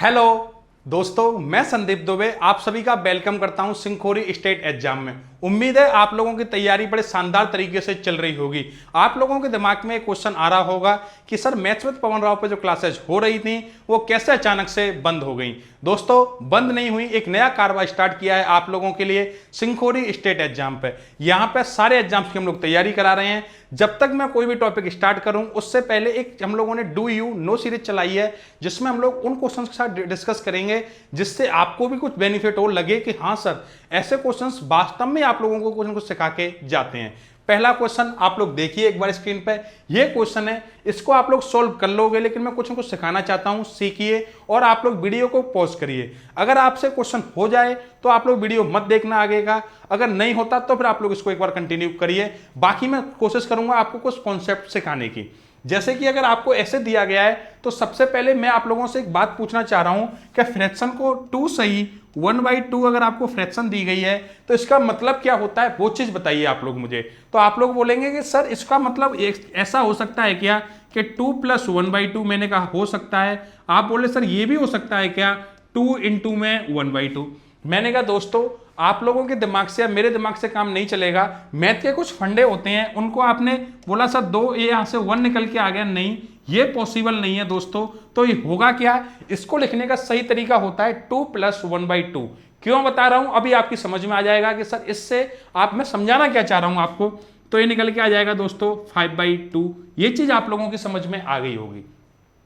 Hello दोस्तों, मैं संदीप दुबे आप सभी का वेलकम करता हूं सिंखोरी स्टेट एग्जाम में। उम्मीद है आप लोगों की तैयारी बड़े शानदार तरीके से चल रही होगी। आप लोगों के दिमाग में एक क्वेश्चन आ रहा होगा कि सर मैथ्स विद पवन राव पे जो क्लासेज हो रही थी वो कैसे अचानक से बंद हो गई। दोस्तों, बंद नहीं हुई, एक नया कारवा स्टार्ट किया है आप लोगों के लिए सिंखोरी स्टेट एग्जाम पे। यहाँ पे सारे एग्जाम्स की हम लोग तैयारी करा रहे हैं। जब तक मैं कोई भी टॉपिक स्टार्ट करूं उससे पहले एक हम लोगों ने डू यू नो सीरीज चलाई है, जिसमें हम लोग उन क्वेश्चंस के साथ डिस्कस करेंगे जिससे आपको भी कुछ बेनिफिट हो, लगे कि हाँ सर ऐसे क्वेश्चंस वास्तव में आप लोगों को कुछ न कुछ सिखा के जाते हैं। पहला क्वेश्चन आप लोग देखिए एक बार स्क्रीन पे। ये क्वेश्चन है, इसको आप लोग सॉल्व कर लोगे, लेकिन मैं कुछ न कुछ सिखाना चाहता हूं, सीखिए और आप लोग वीडियो को पॉज करिए। अगर आपसे क्वेश्चन हो जाए तो आप लोग वीडियो मत देखना आगे का, अगर नहीं होता तो फिर आप लोग इसको एक बार कंटिन्यू करिए। बाकी मैं कोशिश करूंगा आपको कुछ कॉन्सेप्ट सिखाने की। जैसे कि अगर आपको ऐसे दिया गया है तो सबसे पहले मैं आप लोगों से एक बात पूछना चाह रहा हूं कि फ्रैक्शन को 2 सही 1/2 अगर आपको फ्रैक्शन दी गई है तो इसका मतलब क्या होता है, वो चीज बताइए आप लोग मुझे। तो आप लोग बोलेंगे कि सर इसका मतलब ऐसा हो सकता है क्या कि 2 + 1/2, मैंने कहा हो सकता है। आप बोले सर ये भी हो सकता है क्या 2 × में 1/2। मैंने कहा दोस्तों आप लोगों के दिमाग से या मेरे दिमाग से काम नहीं चलेगा। मैथ के कुछ फंडे होते हैं, उनको आपने बोला सर 2 ये यहां से 1 निकल के आ गया, नहीं ये पॉसिबल नहीं है दोस्तों। तो ये होगा क्या, इसको लिखने का सही तरीका होता है 2 + 1/2। क्यों बता रहा हूं, अभी आपकी समझ में आ जाएगा कि सर इससे मैं समझाना क्या चाह रहा हूं आपको। तो ये निकल के आ जाएगा दोस्तों 5/2। ये चीज आप लोगों की समझ में आ गई होगी।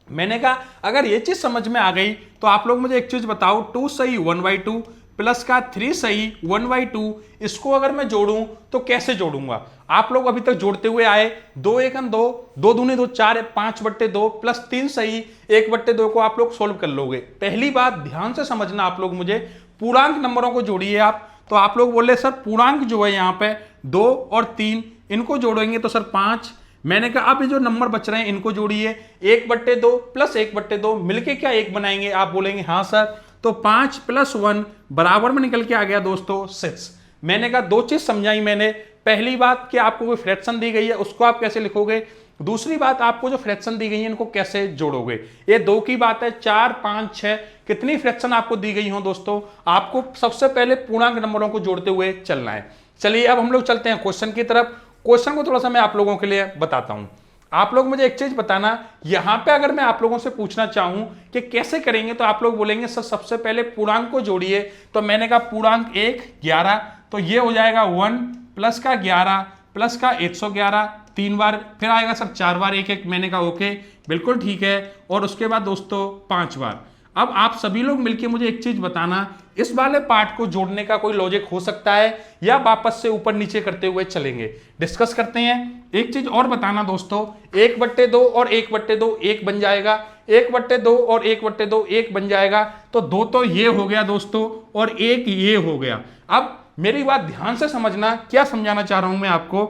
मैंने कहा अगर ये चीज समझ में आ गई तो आप लोग मुझे एक चीज बताओ, 2 सही 1/2 प्लस का 3 सही 1/2, इसको अगर मैं जोड़ूं तो कैसे जोड़ूंगा। आप लोग अभी तक जोड़ते हुए आए, 2 × 2, 2 दूनी 2 4 है, 5/2 प्लस 3 सही 1/2 को आप लोग सोल्व कर लोगे। पहली बात ध्यान से समझना आप लोग, मुझे पूर्णांक नंबरों को जोड़िए आप। तो आप लोग बोले सर पूर्णांक जो है यहाँ पे 2 और 3 इनको जोड़ेंगे तो सर 5। मैंने कहा अब ये जो नंबर बच रहे हैं इनको जोड़िए, 1/2 प्लस 1/2 मिलके क्या 1 बनाएंगे। आप बोलेंगे हाँ सर, तो 5 + 1 बराबर में निकल के आ गया दोस्तों 6। मैंने कहा 2 चीज समझाई मैंने। पहली बात कि आपको कोई फ्रैक्शन दी गई है उसको आप कैसे लिखोगे, दूसरी बात आपको जो फ्रैक्शन दी गई है इनको कैसे जोड़ोगे। ये 2 की बात है। 4 5 6 कितनी फ्रैक्शन आपको दी गई हो दोस्तों, आपको सबसे पहले पूर्णांक नंबरों को जोड़ते हुए चलना है। चलिए अब हम लोग चलते हैं क्वेश्चन की तरफ। क्वेश्चन को थोड़ा सा मैं आप लोगों के लिए बताता हूं। आप लोग मुझे एक चीज बताना, यहां पे अगर मैं आप लोगों से पूछना चाहूं कि कैसे करेंगे तो आप लोग बोलेंगे सर सबसे पहले पूर्णांक को जोड़िए। तो मैंने कहा पूर्णांक 1 11, तो ये हो जाएगा 1 प्लस का 11 प्लस का 111, 3 बार, फिर आएगा सर 4 बार 1 1। मैंने कहा ओके बिल्कुल ठीक है। और उसके बाद दोस्तों 5 बार। अब आप सभी लोग मिलके मुझे एक चीज बताना, इस वाले पार्ट को जोड़ने का कोई लॉजिक हो सकता है या वापस से ऊपर नीचे करते हुए चलेंगे, डिस्कस करते हैं। एक चीज और बताना दोस्तों, 1/2 और 1/2 1 बन जाएगा, 1/2 और 1/2 1 बन जाएगा। तो 2 तो ये हो गया दोस्तों और 1 ये हो गया। अब मेरी बात ध्यान से समझना, क्या समझाना चाह रहा हूं मैं आपको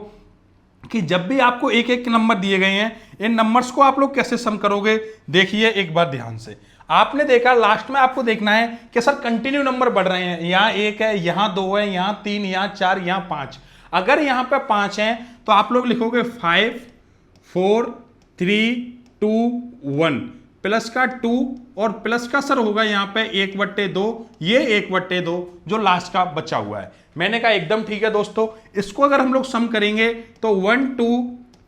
कि जब भी आपको एक एक नंबर दिए गए हैं इन नंबर्स को आप लोग कैसे सम करोगे। देखिए एक बार ध्यान से, आपने देखा लास्ट में आपको देखना है कि सर कंटिन्यू नंबर बढ़ रहे हैं, यहां 1 है, यहां 2 है, यहां 3, यहां 4, यहां 5। अगर यहां पे 5 हैं तो आप लोग लिखोगे 5 4 3 2 1 प्लस का 2 और प्लस का सर होगा यहां पे 1/2, ये 1/2 जो लास्ट का बचा हुआ है। मैंने कहा एकदम ठीक है दोस्तों। इसको अगर हम लोग सम करेंगे तो 1 2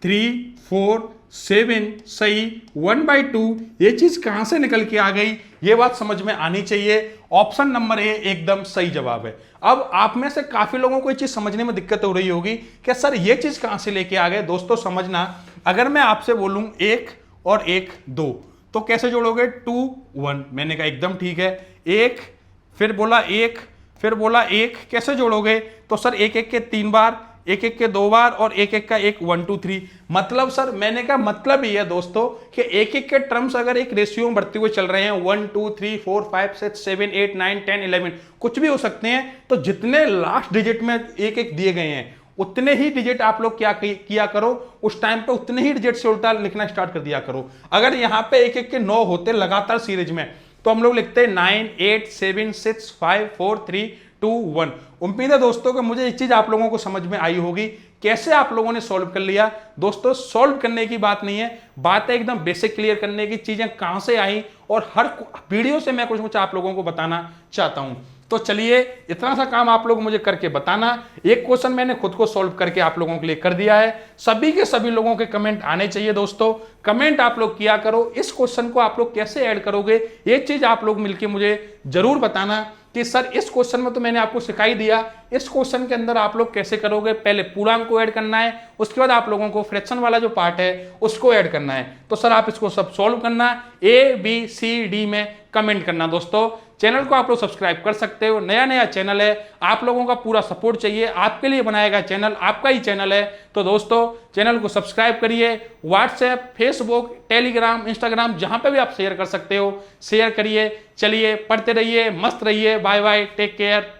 3 4 7 सही 1/2, ये चीज कहां से निकल के आ गई, ये बात समझ में आनी चाहिए। ऑप्शन नंबर ए एकदम सही जवाब है। अब आप में से काफी लोगों को ये चीज समझने में दिक्कत हो रही होगी कि सर ये चीज कहां से लेके आ गए। दोस्तों समझना, अगर मैं आपसे बोलूं 1 और 1 2 तो कैसे जोड़ोगे 2 1। मैंने कहा एकदम ठीक है। 1 फिर बोला 1 फिर बोला 1, कैसे जोड़ोगे। तो सर 1 1 के 3 बार, 1 1 के 2 बार और 1 1 का 1 1 2 3। मतलब सर मैंने कहा मतलब ये है दोस्तों कि 1 1 के टर्म्स अगर एक रेशियो में बढ़ते हुए चल रहे हैं 1 2 3 4 5 6 7 8 9 10 11 कुछ भी हो सकते हैं, तो जितने लास्ट डिजिट में 1 1 दिए गए हैं उतने ही डिजिट आप लोग क्या किया करो, उस टाइम पे उतने ही डिजिट से उल्टा लिखना स्टार्ट कर दिया करो। अगर यहाँ पे 1 1 के 9 होते लगातार सीरीज में तो हम लोग लिखते 9 8 7 6 5 4 3 2 1। उम्मीद है दोस्तों कि मुझे एक चीज आप लोगों को समझ में आई होगी कैसे आप लोगों ने सॉल्व कर लिया। दोस्तों सॉल्व करने की बात नहीं है, बात है एकदम बेसिक क्लियर करने की, चीजें कहां से आई और हर वीडियो से मैं कुछ कुछ आप लोगों को बताना चाहता हूं। तो चलिए इतना सा काम आप लोग मुझे करके बताना। एक क्वेश्चन मैंने खुद को सॉल्व करके आप लोगों के लिए कर दिया है। सभी के सभी लोगों के कमेंट आने चाहिए दोस्तों, कमेंट आप लोग किया करो। इस क्वेश्चन को आप लोग कैसे ऐड करोगे ये चीज आप लोग मिलके मुझे जरूर बताना कि सर इस क्वेश्चन में तो मैंने आपको सिखाई दिया, इस क्वेश्चन के अंदर आप लोग कैसे करोगे। पहले पूर्णांक को ऐड करना है, उसके बाद आप लोगों को फ्रैक्शन वाला जो पार्ट है उसको ऐड करना है। तो सर आप इसको सब सॉल्व करना, ABCD में कमेंट करना। दोस्तों चैनल को आप लोग सब्सक्राइब कर सकते हो, नया नया चैनल है, आप लोगों का पूरा सपोर्ट चाहिए, आपके लिए बनाया गया चैनल, आपका ही चैनल है। तो दोस्तों चैनल को सब्सक्राइब करिए, व्हाट्सएप, फेसबुक, टेलीग्राम, इंस्टाग्राम जहां पे भी आप शेयर कर सकते हो शेयर करिए। चलिए पढ़ते रहिए, मस्त रहिए, बाय बाय, टेक केयर।